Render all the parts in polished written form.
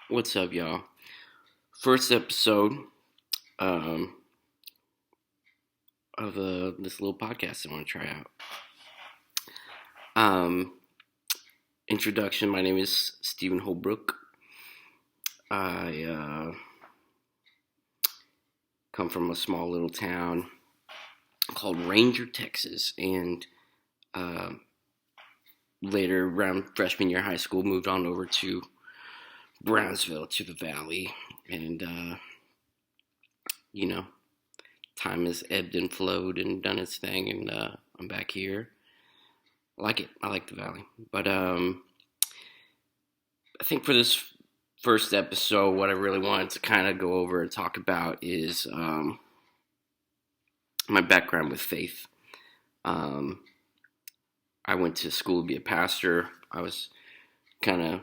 What's up, y'all? First episode um, of this little podcast I want to try out. Um, Introduction: my name is Stephen Holbrook. I come from a small little town called Ranger, Texas, and uh, later, around freshman year of high school, moved on over to Brownsville, to the Valley, and you know, time has ebbed and flowed and done its thing, and I'm back here. I like it. I like the Valley, but I think for this first episode, what I really wanted to kind of go over and talk about is my background with faith. Um, I went to school to be a pastor. I was kind of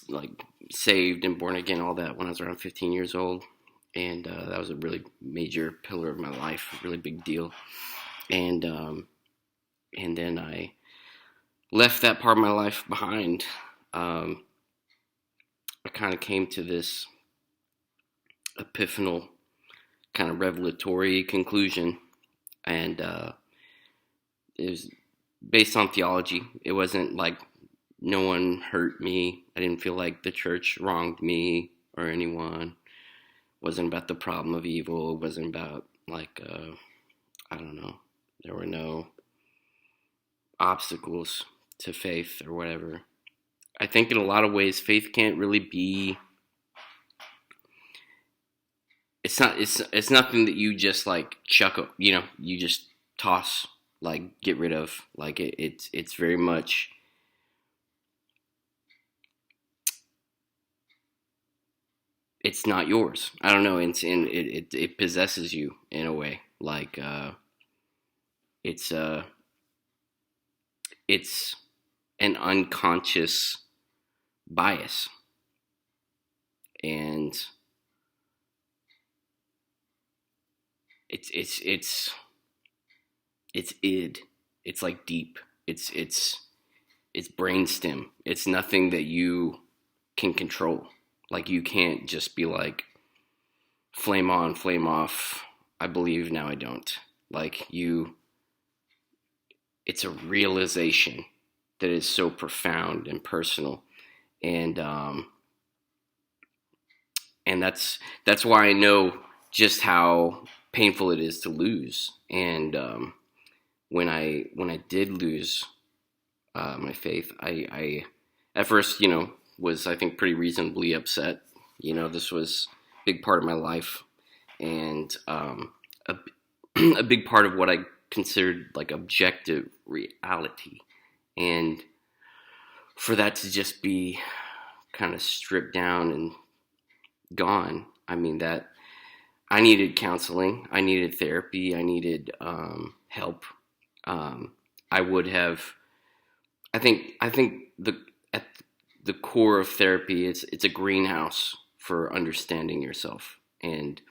like saved and born again, all that, when I was around 15 years old. And that was a really major pillar of my life, a really big deal. And and then I left that part of my life behind. Um, I kind of came to this epiphanal kind of revelatory conclusion, and it was based on theology. It wasn't like no one hurt me. I didn't feel like the church wronged me or anyone. It wasn't about the problem of evil. It wasn't about like I don't know. There were no obstacles to faith or whatever. I think in a lot of ways, faith can't really be. It's not. It's nothing that you just like chuck. You just toss, like get rid of. Like it's very much. It's not yours. I don't know. It possesses you in a way. Like it's it's an unconscious bias, and it's id. It's like deep. It's brainstem. It's nothing that you can control. Like you can't just be like flame on, flame off. I believe now I don't. Like you, it's a realization that is so profound and personal, and and that's why I know just how painful it is to lose. And when I did lose my faith, I at first, was, I think, pretty reasonably upset. This was a big part of my life, and a, a big part of what I considered like objective reality. And for that to just be kind of stripped down and gone, I mean, that I needed counseling, I needed therapy, I needed help. Um, I would have. I think the at the core of therapy, it's a greenhouse for understanding yourself and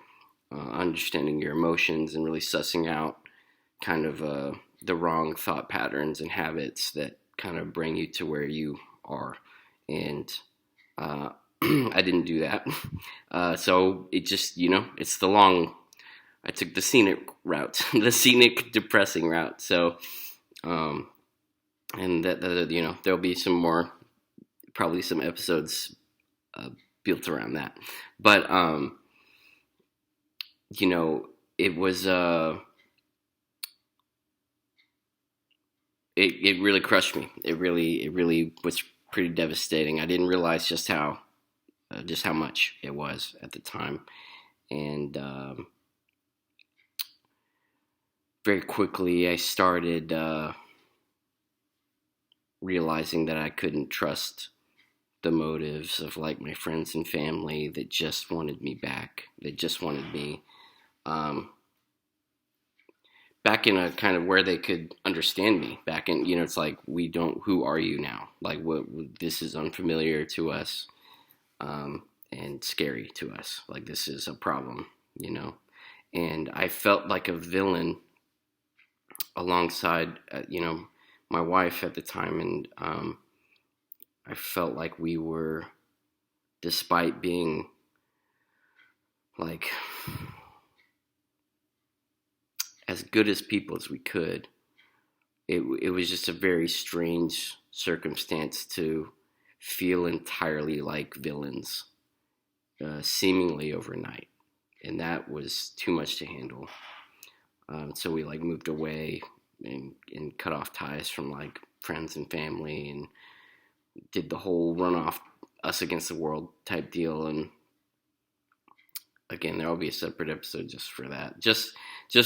understanding your emotions and really sussing out kind of the wrong thought patterns and habits that kind of bring you to where you are. And uh, I didn't do that. So it just, it's the long, I took the scenic route, the scenic, depressing route. So, um, and there'll be some more, probably some episodes uh, built around that. But, you know, it was, it really crushed me. It really was pretty devastating. I didn't realize just how much it was at the time, and very quickly I started realizing that I couldn't trust the motives of like my friends and family that just wanted me back. They just wanted me um, back in a kind of where they could understand me. Back in, it's like, we don't. Who are you now? Like, what? This is unfamiliar to us, and scary to us. Like, this is a problem, And I felt like a villain alongside, my wife at the time, and I felt like we were despite being like as good as people as we could, it was just a very strange circumstance to feel entirely like villains, seemingly overnight, and that was too much to handle. So we like moved away and cut off ties from like friends and family, and did the whole run off us against the world type deal. And again, there will be a separate episode just for that. Just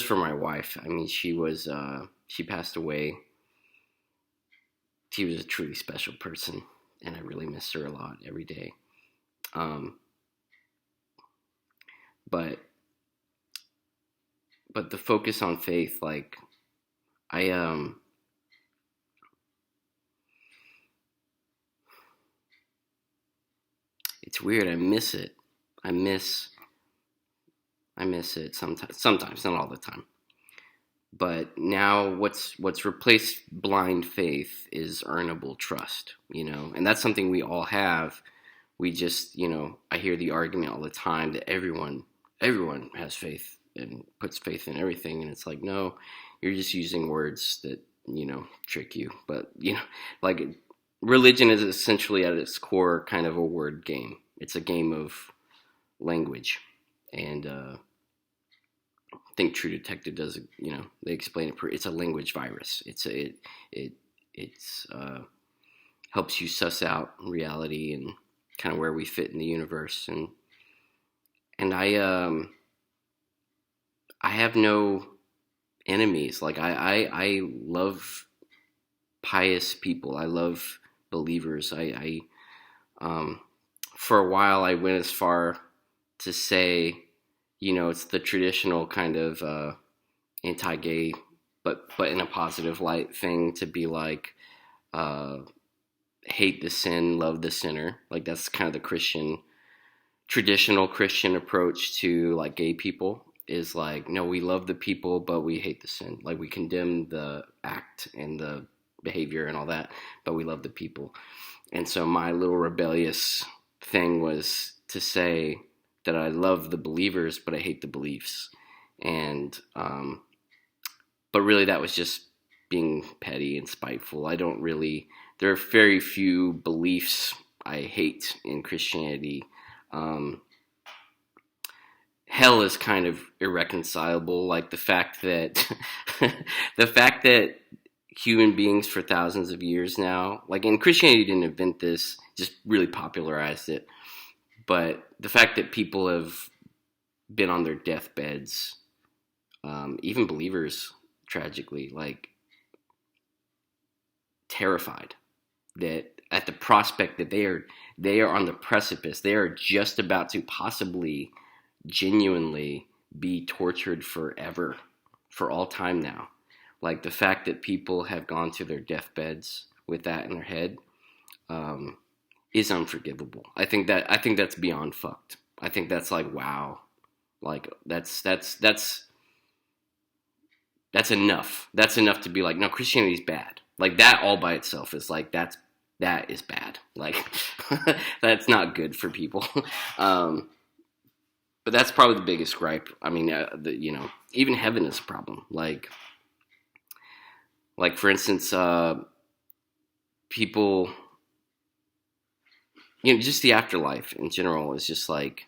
for my wife. I mean, she passed away. She was a truly special person, and I really miss her a lot every day. Um, but the focus on faith, like I it's weird. I miss it. I miss it sometimes, not all the time. But now what's replaced blind faith is earnable trust, and that's something we all have. We just, I hear the argument all the time that everyone has faith and puts faith in everything, and it's like, no, you're just using words that, trick you. But, like religion is essentially at its core kind of a word game. It's a game of language, and I think True Detective does. They explain it. It's a language virus. It's helps you suss out reality and kind of where we fit in the universe. And I have no enemies. Like I love pious people. I love believers. I for a while I went as far to say, it's the traditional kind of anti-gay, but in a positive light thing, to be like, hate the sin, love the sinner. Like that's kind of the traditional Christian approach to like gay people, is like, no, we love the people, but we hate the sin. Like we condemn the act and the behavior and all that, but we love the people. And so my little rebellious thing was to say that I love the believers, but I hate the beliefs. And, but really that was just being petty and spiteful. There are very few beliefs I hate in Christianity. Hell is kind of irreconcilable. Like the fact that, human beings for thousands of years now, like, and Christianity didn't invent this, just really popularized it. But the fact that people have been on their deathbeds, even believers, tragically, like terrified that at the prospect that they are on the precipice, they are just about to possibly genuinely be tortured forever, for all time now. Like the fact that people have gone to their deathbeds with that in their head, is unforgivable. I think that's beyond fucked. I think that's like, wow, like that's enough. That's enough to be like, no, Christianity's bad. Like that all by itself is like, that is bad. Like that's not good for people. But that's probably the biggest gripe. I mean, even heaven is a problem. Like for instance, people, just the afterlife in general is just like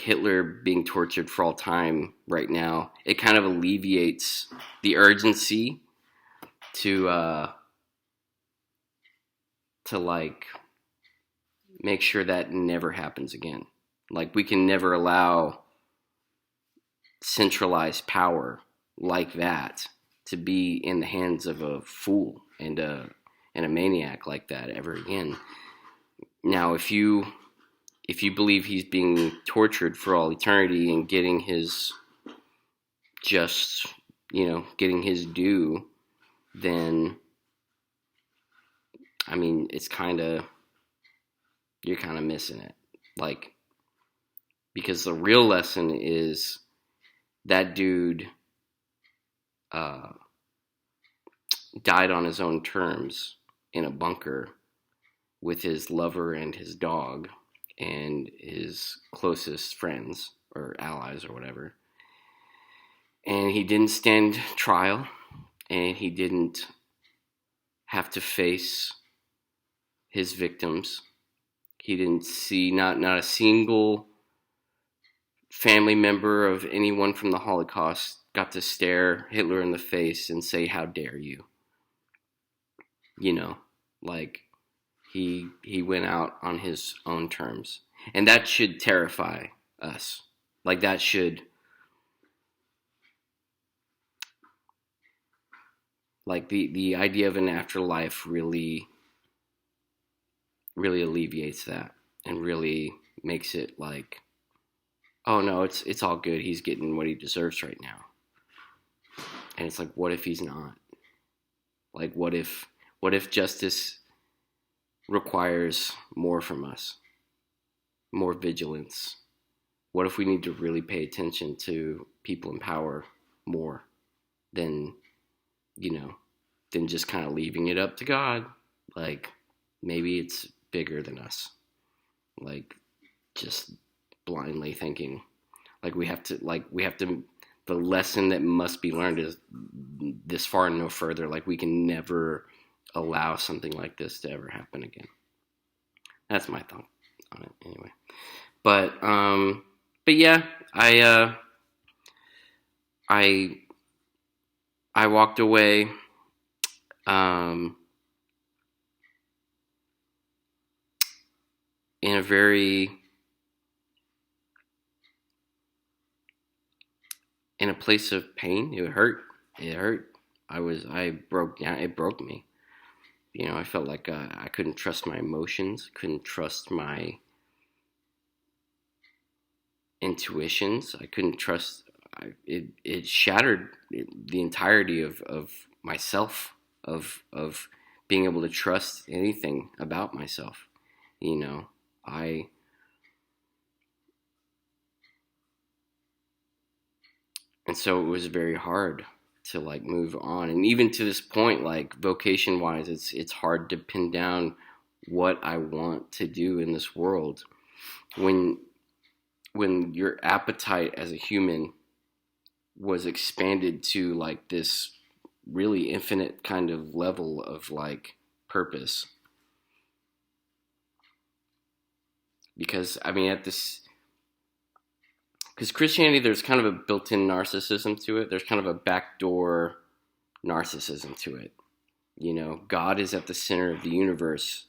Hitler being tortured for all time right now. It kind of alleviates the urgency to like make sure that never happens again. Like we can never allow centralized power like that to be in the hands of a fool and a maniac like that ever again. Now, if you believe he's being tortured for all eternity and getting his getting his due, then I mean, you're kind of missing it. Like, because the real lesson is that dude died on his own terms in a bunker with his lover and his dog and his closest friends or allies or whatever. And he didn't stand trial, and he didn't have to face his victims. He didn't see not a single family member of anyone from the Holocaust got to stare Hitler in the face and say, "How dare you?" Like he went out on his own terms. And that should terrify us. Like that should, like the idea of an afterlife really alleviates that and really makes it like, oh no, it's all good. He's getting what he deserves right now. And it's like, what if he's not? Like, what if justice requires more from us? More vigilance? What if we need to really pay attention to people in power more than, than just kind of leaving it up to God? Like, maybe it's bigger than us. Like, just blindly thinking. The lesson that must be learned is this far and no further. Like, we can never allow something like this to ever happen again. That's my thought on it anyway. But yeah, I walked away in a place of pain. It hurt. I broke down. It broke me. I felt like I couldn't trust my emotions, couldn't trust my intuitions. I couldn't trust. It shattered the entirety of myself, of being able to trust anything about myself. And so it was very hard to like move on. And even to this point, like vocation wise, it's hard to pin down what I want to do in this world. When your appetite as a human was expanded to like this really infinite kind of level of like purpose. Because because Christianity, there's kind of a built-in narcissism to it. There's kind of a backdoor narcissism to it. God is at the center of the universe,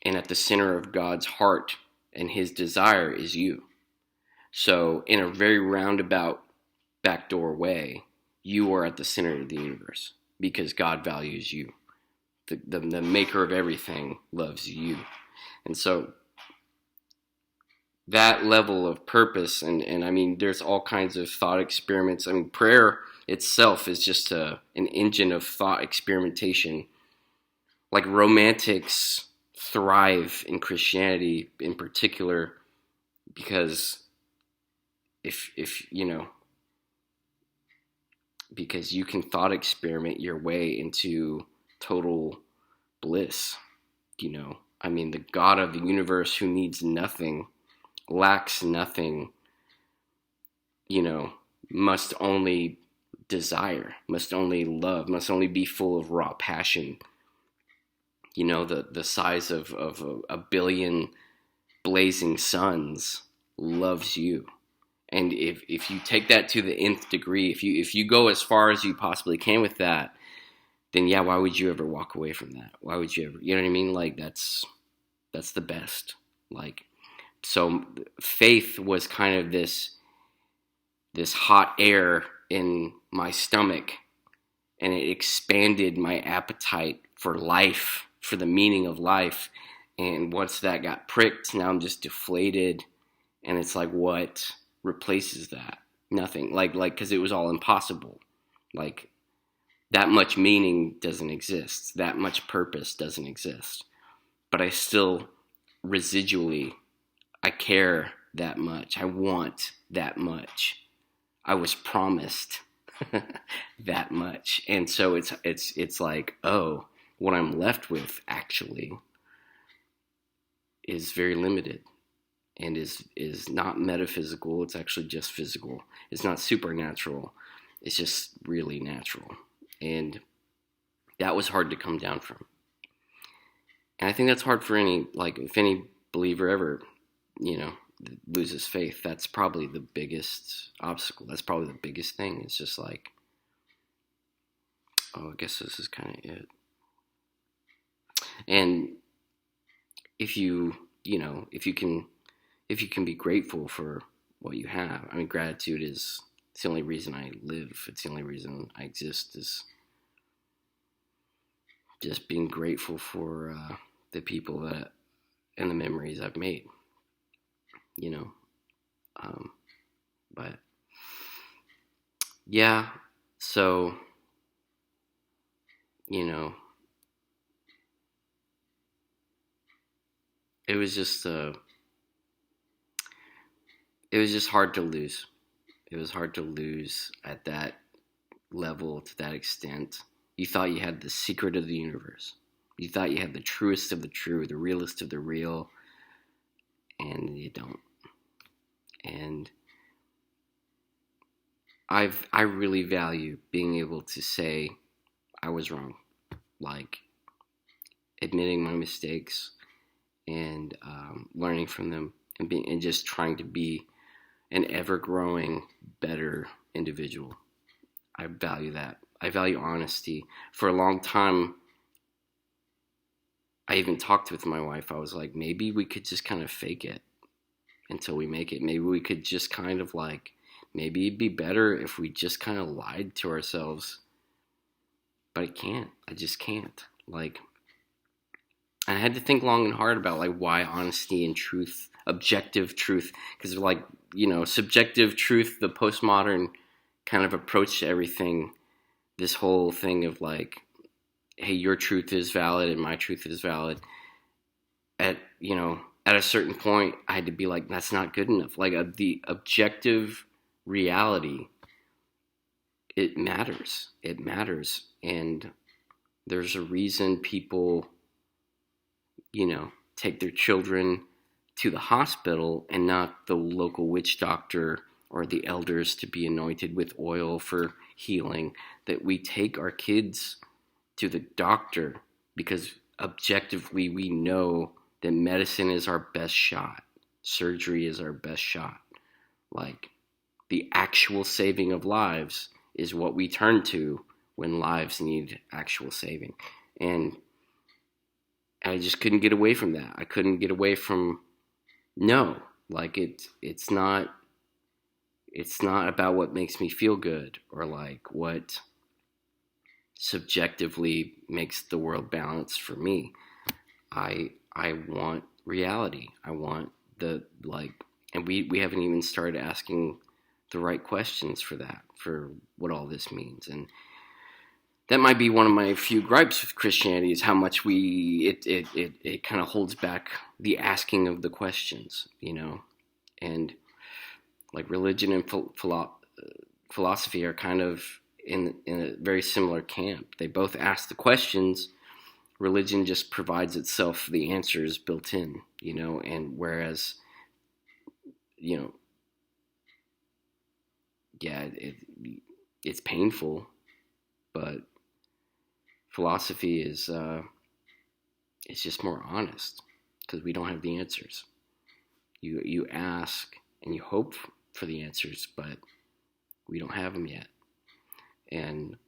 and at the center of God's heart and his desire is you. So in a very roundabout backdoor way, you are at the center of the universe because God values you. The maker of everything loves you. And so that level of purpose, and there's all kinds of thought experiments. Prayer itself is just an engine of thought experimentation. Like romantics thrive in Christianity in particular because because you can thought experiment your way into total bliss. The God of the universe who needs nothing, lacks nothing, must only desire, must only love, must only be full of raw passion. The size of a billion blazing suns loves you. And if you take that to the nth degree, if you go as far as you possibly can with that, then yeah, why would you ever walk away from that? Why would you ever, you know what I mean? Like that's the best. Like, so faith was kind of this hot air in my stomach, and it expanded my appetite for life, for the meaning of life. And once that got pricked, now I'm just deflated. And it's like, what replaces that? Nothing. Like, because it was all impossible. Like, that much meaning doesn't exist. That much purpose doesn't exist. But I still residually, I care that much. I want that much. I was promised that much. And so it's like, oh, what I'm left with actually is very limited and is not metaphysical. It's actually just physical. It's not supernatural. It's just really natural. And that was hard to come down from. And I think that's hard for any, like, if any believer ever, you know, loses faith, that's probably the biggest obstacle. That's probably the biggest thing. It's just like, oh, I guess this is kind of it. And if you know, if you can be grateful for what you have. I mean, gratitude is, it's the only reason I live. It's the only reason I exist, is just being grateful for the people that and the memories I've made, you know. But yeah, so, you know, it was just hard to lose. It was hard to lose at that level, to that extent. You thought you had the secret of the universe. You thought you had the truest of the true, the realest of the real, and you don't. And I really value being able to say I was wrong, like admitting my mistakes and learning from them, and just trying to be an ever-growing, better individual. I value that. I value honesty. For a long time, I even talked with my wife. I was like, maybe we could just kind of fake it until we make it. Maybe we could just kind of like, maybe it'd be better if we just kind of lied to ourselves. But I can't. I just can't. Like, I had to think long and hard about like why honesty and truth, objective truth, because like, you know, subjective truth, the postmodern kind of approach to everything, this whole thing of like, hey, your truth is valid and my truth is valid. At a certain point, I had to be like, that's not good enough. Like the objective reality, it matters. It matters. And there's a reason people, you know, take their children to the hospital and not the local witch doctor or the elders to be anointed with oil for healing. That we take our kids to the doctor because objectively we know that medicine is our best shot. Surgery is our best shot. Like, the actual saving of lives is what we turn to when lives need actual saving. And I just couldn't get away from that. I couldn't get away from, no, like it's not about what makes me feel good or like what subjectively makes the world balance for me. I want reality. I want the, like, and we haven't even started asking the right questions for that, for what all this means. And that might be one of my few gripes with Christianity, is how much it kind of holds back the asking of the questions, you know. And like religion and philosophy are kind of in a very similar camp. They both ask the questions. Religion just provides itself the answers built in, you know, and whereas, you know, yeah, it's painful, but philosophy is it's just more honest because we don't have the answers. You ask and you hope for the answers, but we don't have them yet. And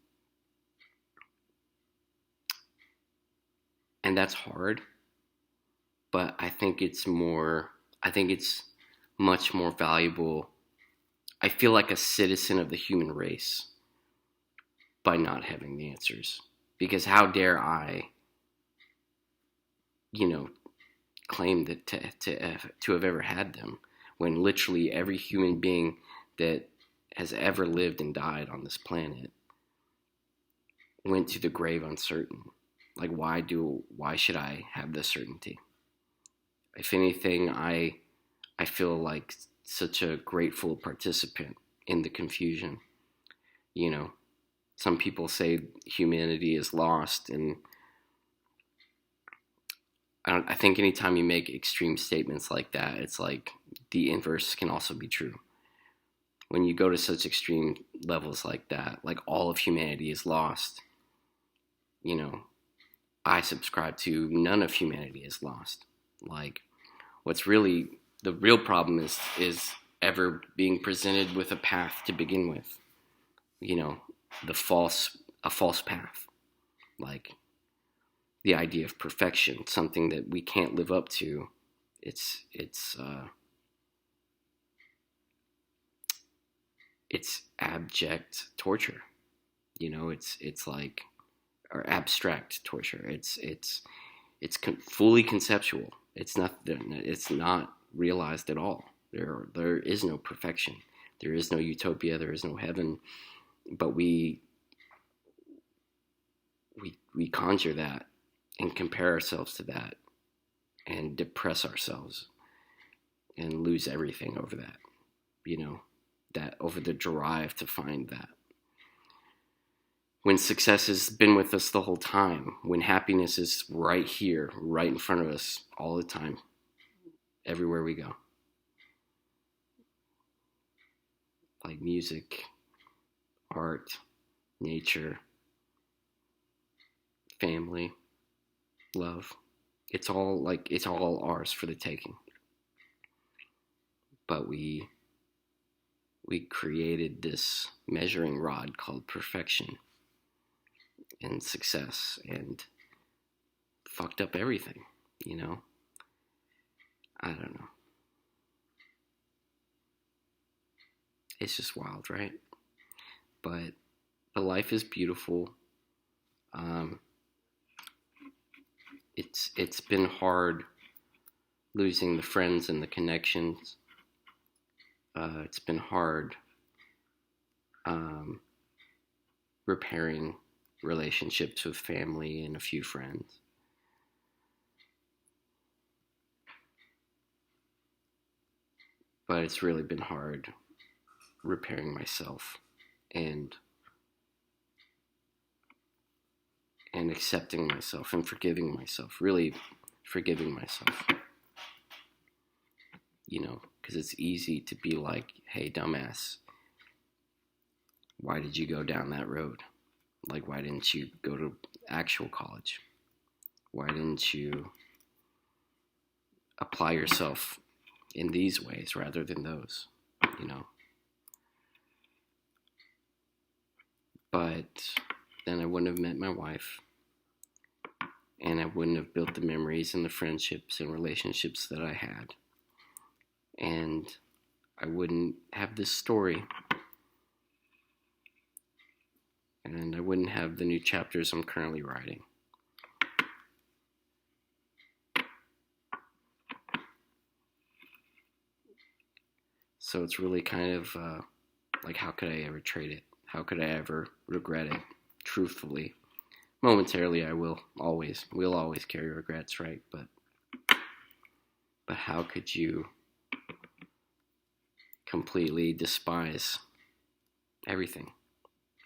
that's hard, but I think it's much more valuable. I feel like a citizen of the human race by not having the answers, because how dare I, you know, claim that to have ever had them, when literally every human being that has ever lived and died on this planet went to the grave uncertain. Like, why should I have this certainty? If anything, I feel like such a grateful participant in the confusion. You know, some people say humanity is lost, and I think anytime you make extreme statements like that, it's like the inverse can also be true. When you go to such extreme levels like that, like all of humanity is lost, you know, I subscribe to none of humanity is lost. Like, what's really the real problem is ever being presented with a path to begin with. You know, a false path. Like the idea of perfection, something that we can't live up to. It's abject torture. You know, it's like, or abstract torture. It's fully conceptual. It's not realized at all. There is no perfection. There is no utopia. There is no heaven. But we conjure that and compare ourselves to that and depress ourselves and lose everything over that. You know, that over the drive to find that. When success has been with us the whole time, when happiness is right here, right in front of us all the time, everywhere we go. Like music, art, nature, family, love. It's all ours for the taking. But we created this measuring rod called perfection and success and fucked up everything, you know? I don't know. It's just wild, right? But life is beautiful. It's been hard losing the friends and the connections. It's been hard repairing relationships with family and a few friends. But it's really been hard repairing myself and accepting myself and forgiving myself, really forgiving myself. You know, because it's easy to be like, hey, dumbass, why did you go down that road? Like, why didn't you go to actual college? Why didn't you apply yourself in these ways rather than those, you know? But then I wouldn't have met my wife, and I wouldn't have built the memories and the friendships and relationships that I had. And I wouldn't have this story. And I wouldn't have the new chapters I'm currently writing. So it's really kind of like, how could I ever trade it? How could I ever regret it? Truthfully. Momentarily, I will always. We'll always carry regrets, right? But how could you completely despise everything?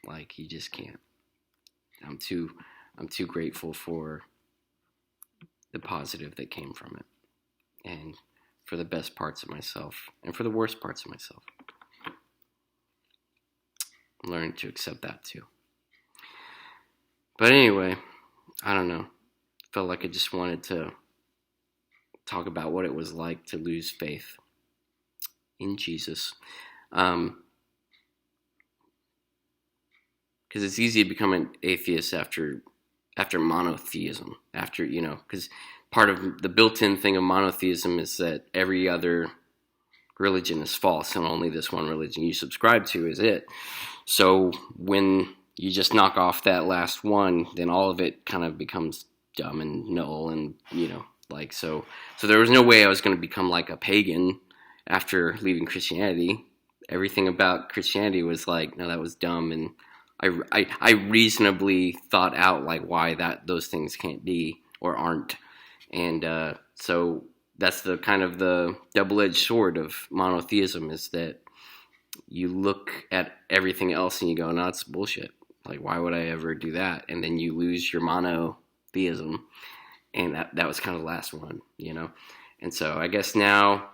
Like, you just can't. I'm too grateful for the positive that came from it, and for the best parts of myself, and for the worst parts of myself. I'm learning to accept that too. But anyway, I don't know. Felt like I just wanted to talk about what it was like to lose faith in Jesus. Because it's easy to become an atheist after monotheism. After, you know, because part of the built-in thing of monotheism is that every other religion is false and only this one religion you subscribe to is it. So when you just knock off that last one, then all of it kind of becomes dumb and null, and, you know, like, so there was no way I was going to become like a pagan after leaving Christianity. Everything about Christianity was like, no, that was dumb, and I reasonably thought out like why those things can't be or aren't, and so that's the kind of the double-edged sword of monotheism, is that you look at everything else and you go, no, it's bullshit. Like, why would I ever do that? And then you lose your monotheism, and that was kind of the last one, you know. And so I guess now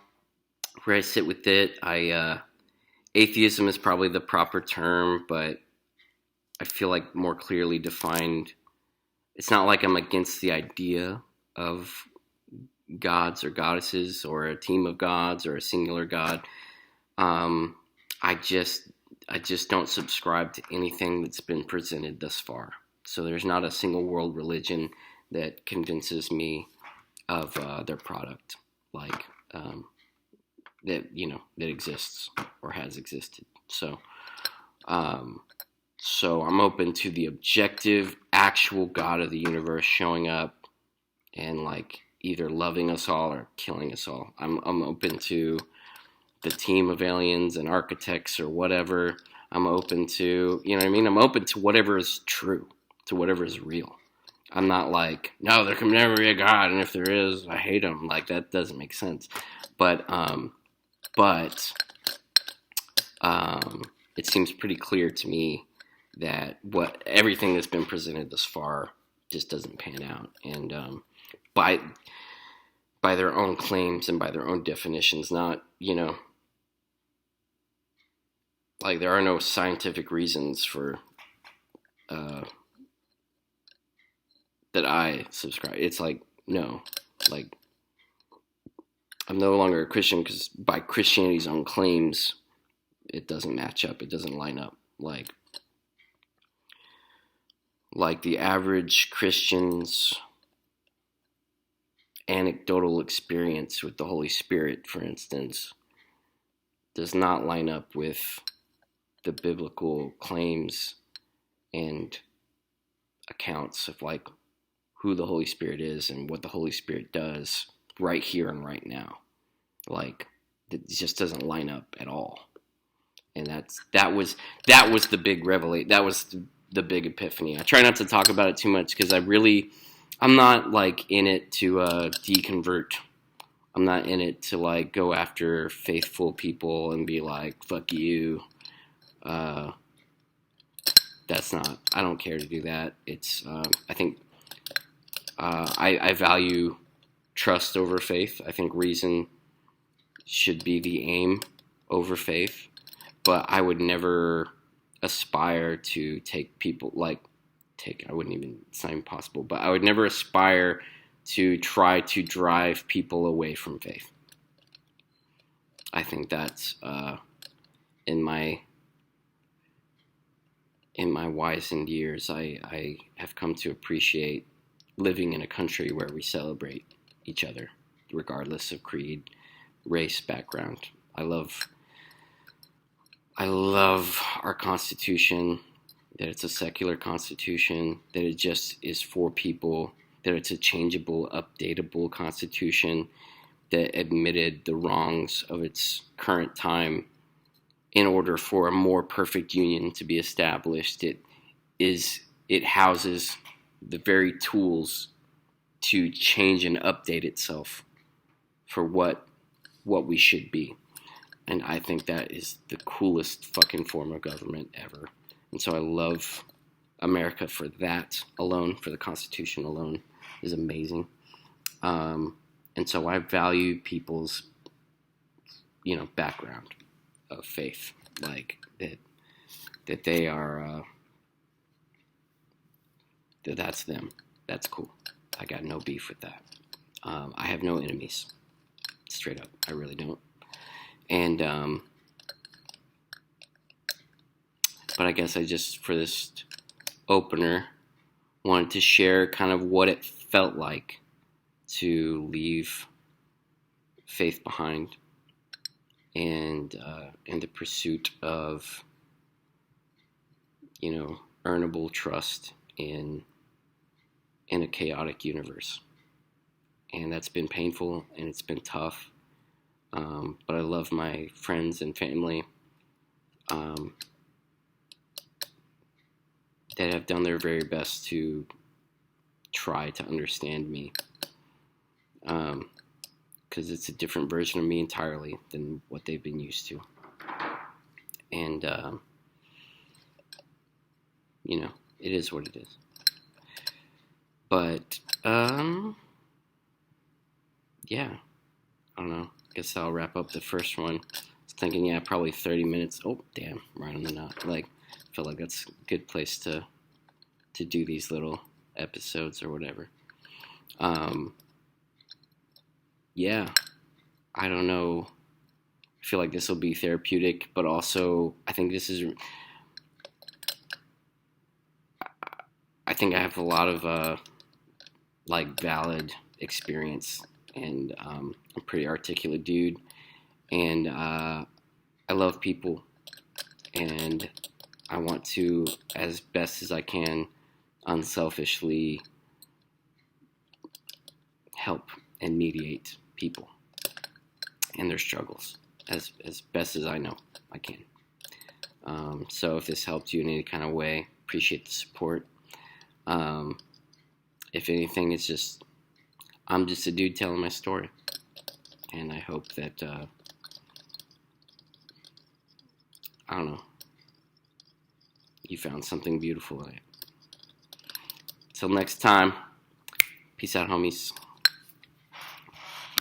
where I sit with it, atheism is probably the proper term, but I feel like more clearly defined. It's not like I'm against the idea of gods or goddesses or a team of gods or a singular god. Um, I just don't subscribe to anything that's been presented thus far. So there's not a single world religion that convinces me of their product, like that that exists or has existed. So I'm open to the objective, actual God of the universe showing up and like either loving us all or killing us all. I'm open to the team of aliens and architects or whatever. I'm open to, you know what I mean? I'm open to whatever is true, to whatever is real. I'm not like, no, there can never be a God, and if there is, I hate him. Like, that doesn't make sense. But it seems pretty clear to me that everything that's been presented thus far just doesn't pan out. And by their own claims and by their own definitions, not, like there are no scientific reasons for that I subscribe. It's like, no, like I'm no longer a Christian because by Christianity's own claims, it doesn't match up. It doesn't line up. Like the average Christian's anecdotal experience with the Holy Spirit, for instance, does not line up with the biblical claims and accounts of like who the Holy Spirit is and what the Holy Spirit does right here and right now. Like, it just doesn't line up at all. And that was the big revelation. That was the big epiphany. I try not to talk about it too much because I'm not like in it to deconvert. I'm not in it to like go after faithful people and be like, fuck you. That's not, I don't care to do that. It's, I think, I value trust over faith. I think reason should be the aim over faith, but I would never aspire to take people, I wouldn't even, it's not even possible, but I would never aspire to try to drive people away from faith. I think that's, in my wizened years, I have come to appreciate living in a country where we celebrate each other, regardless of creed, race, background. I love our Constitution, that it's a secular Constitution, that it just is for people, that it's a changeable, updatable Constitution that admitted the wrongs of its current time in order for a more perfect union to be established. It houses the very tools to change and update itself for what we should be. And I think that is the coolest fucking form of government ever. And so I love America for that alone, for the Constitution alone is amazing. And so I value people's, background of faith, like that they are, that's them. That's cool. I got no beef with that. I have no enemies. Straight up. I really don't. And, but I guess I just, for this opener, wanted to share kind of what it felt like to leave faith behind and in the pursuit of, earnable trust in a chaotic universe. And that's been painful and it's been tough. But I love my friends and family that have done their very best to try to understand me. Because it's a different version of me entirely than what they've been used to. And, it is what it is. But, yeah, I don't know. Guess I'll wrap up the first one. I was thinking, yeah, probably 30 minutes. Oh, damn, right on the knot. Like, I feel like that's a good place to do these little episodes or whatever. Um, yeah, I don't know. I feel like this will be therapeutic, but also I think this is. I think I have a lot of like valid experience, and I'm a pretty articulate dude, and I love people, and I want to, as best as I can, unselfishly help and mediate people and their struggles as best as I know I can. So if this helped you in any kind of way, appreciate the support. Um, if anything, it's just I'm just a dude telling my story, and I hope that I don't know, you found something beautiful in it. Till next time, peace out, homies.